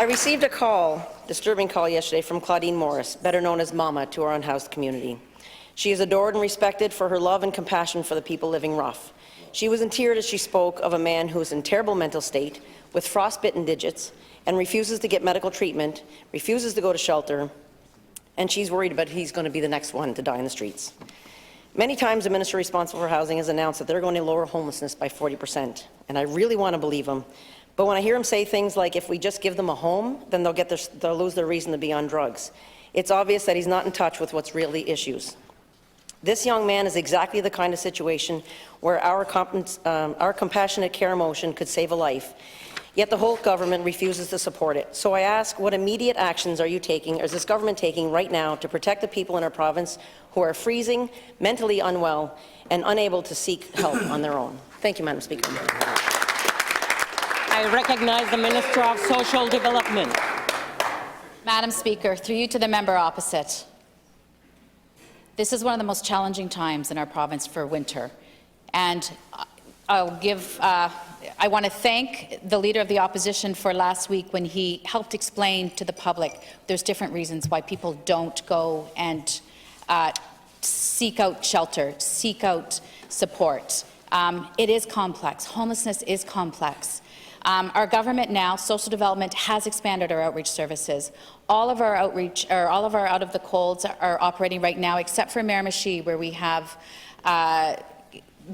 I received a call, disturbing call yesterday from Claudine Morris, better known as Mama, to our unhoused community. She is adored and respected for her love and compassion for the people living rough. She was in tears as she spoke of a man who is in terrible mental state, with frostbitten digits, and refuses to get medical treatment, refuses to go to shelter, and she's worried about he's going to be the next one to die in the streets. Many times the minister responsible for housing has announced that they're going to lower homelessness by 40%, and I really want to believe him. But when I hear him say things like, if we just give them a home, then they'll lose their reason to be on drugs, it's obvious that he's not in touch with what's really issues. This young man is exactly the kind of situation where our compassionate care motion could save a life, yet the Holt government refuses to support it. So I ask, what immediate actions are you taking, or is this government taking right now to protect the people in our province who are freezing, mentally unwell, and unable to seek help on their own? Thank you, Madam Speaker. I recognize the Minister of Social Development. Madam Speaker, through you to the member opposite. This is one of the most challenging times in our province for winter, and I want to thank the Leader of the Opposition for last week when he helped explain to the public there's different reasons why people don't go and seek out shelter, seek out support. It is complex. Homelessness is complex. Our government now, social development, has expanded our outreach services. All of our outreach, or all of our out of the colds are operating right now, except for Miramichi, where we have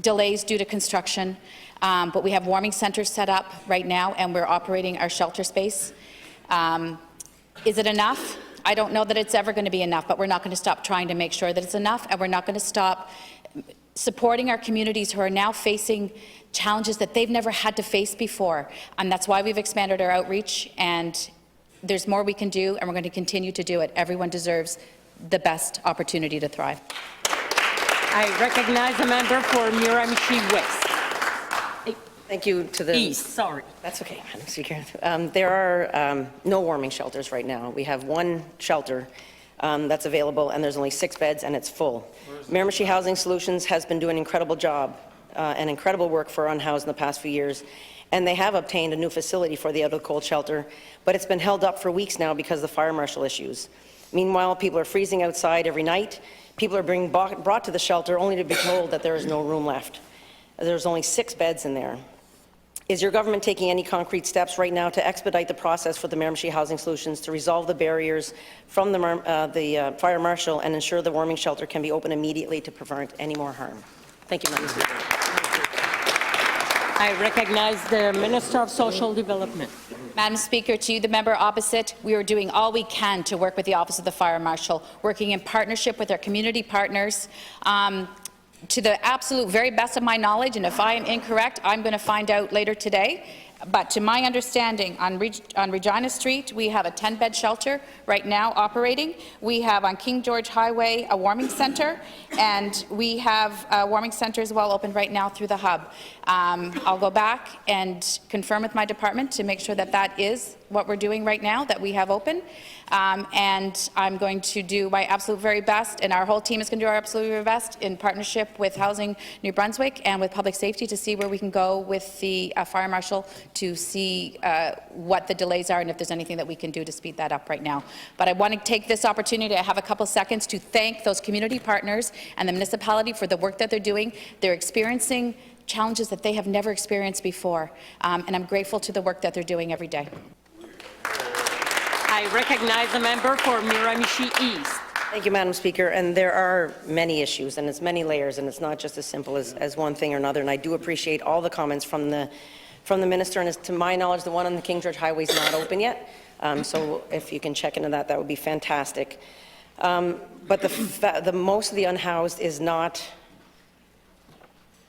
delays due to construction. But we have warming centres set up right now, and we're operating our shelter space. Is it enough? I don't know that it's ever going to be enough, but we're not going to stop trying to make sure that it's enough, and we're not going to stop supporting our communities who are now facing challenges that they've never had to face before. And that's why we've expanded our outreach, and there's more we can do, and we're going to continue to do it. Everyone deserves the best opportunity to thrive. I recognize the member for Miramichi West. Thank you to the East, sorry. That's okay, Madam Speaker. There are no warming shelters right now. We have one shelter that's available, and there's only 6 beds, and it's full. Miramichi Housing Solutions has been doing an incredible job and incredible work for unhoused in the past few years, and they have obtained a new facility for the out-of-the-cold shelter, but it's been held up for weeks now because of the fire marshal issues. Meanwhile, people are freezing outside every night. People are being brought to the shelter only to be told that there is no room left. There's only 6 beds in there. Is your government taking any concrete steps right now to expedite the process for the Miramichi Housing Solutions to resolve the barriers from the fire marshal and ensure the warming shelter can be open immediately to prevent any more harm? Thank you, Madam Speaker. I recognize the Minister of Social Development. Madam Speaker, to you, the member opposite, we are doing all we can to work with the Office of the Fire Marshal, working in partnership with our community partners. To the absolute very best of my knowledge, and if I am incorrect, I'm going to find out later today, but to my understanding, on Regina Street, we have a 10-bed shelter right now operating. We have on King George Highway a warming centre, and we have a warming centre as well open right now through the hub. I'll go back and confirm with my department to make sure that that is what we're doing right now, that we have open. And I'm going to do my absolute very best, and our whole team is going to do our absolute very best in partnership with Housing New Brunswick and with Public Safety to see where we can go with the Fire Marshal to see what the delays are and if there's anything that we can do to speed that up right now. But I want to take this opportunity, I have a couple seconds, to thank those community partners and the municipality for the work that they're doing. They're experiencing challenges that they have never experienced before, and I'm grateful to the work that they're doing every day. I recognize the member for Miramichi East. Thank you, Madam Speaker. And there are many issues, and it's many layers, and it's not just as simple as one thing or another. And I do appreciate all the comments from the minister. And to my knowledge, the one on the King George Highway is not open yet. So if you can check into that, that would be fantastic. But the most of the unhoused is not.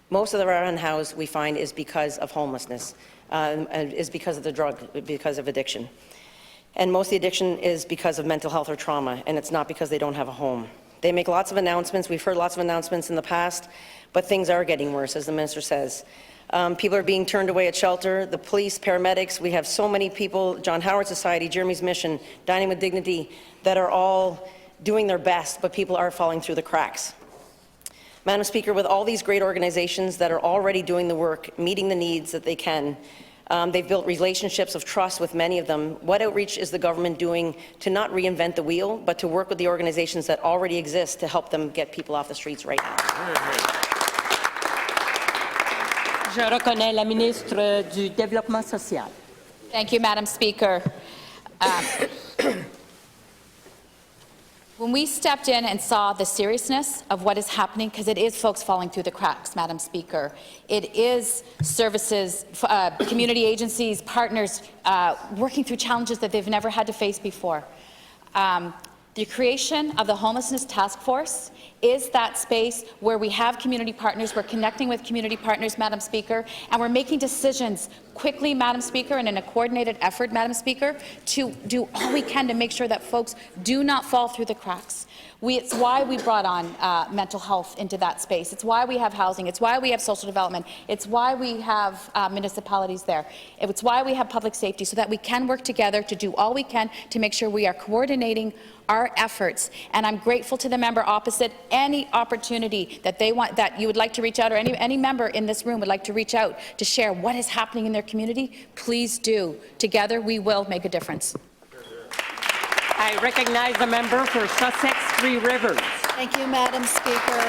Most of our unhoused, we find, is because of homelessness, is because of the drug, because of addiction. And most of the addiction is because of mental health or trauma, and it's not because they don't have a home. They make lots of announcements. We've heard lots of announcements in the past, but things are getting worse, as the minister says. People are being turned away at shelter, the police, paramedics. We have so many people, John Howard Society, Jeremy's Mission, Dining with Dignity, that are all doing their best, but people are falling through the cracks. Madam Speaker, with all these great organizations that are already doing the work, meeting the needs that they can, They've built relationships of trust with many of them. What outreach is the government doing to not reinvent the wheel, but to work with the organizations that already exist to help them get people off the streets right now? Je reconnais la ministre du Développement social. Thank you, Madam Speaker. When we stepped in and saw the seriousness of what is happening, because it is folks falling through the cracks, Madam Speaker, it is services, community agencies, partners working through challenges that they've never had to face before. The creation of the Homelessness Task Force is that space where we have community partners, we're connecting with community partners, Madam Speaker, and we're making decisions quickly, Madam Speaker, and in a coordinated effort, Madam Speaker, to do all we can to make sure that folks do not fall through the cracks. It's why we brought on mental health into that space. It's why we have housing. It's why we have social development. It's why we have municipalities there. It's why we have public safety, so that we can work together to do all we can to make sure we are coordinating our efforts. And I'm grateful to the member opposite. Any opportunity that they want, that you would like to reach out, or any member in this room would like to reach out to share what is happening in their community, please do. Together, we will make a difference. I recognize the member for Sussex Three Rivers. Thank you, Madam Speaker.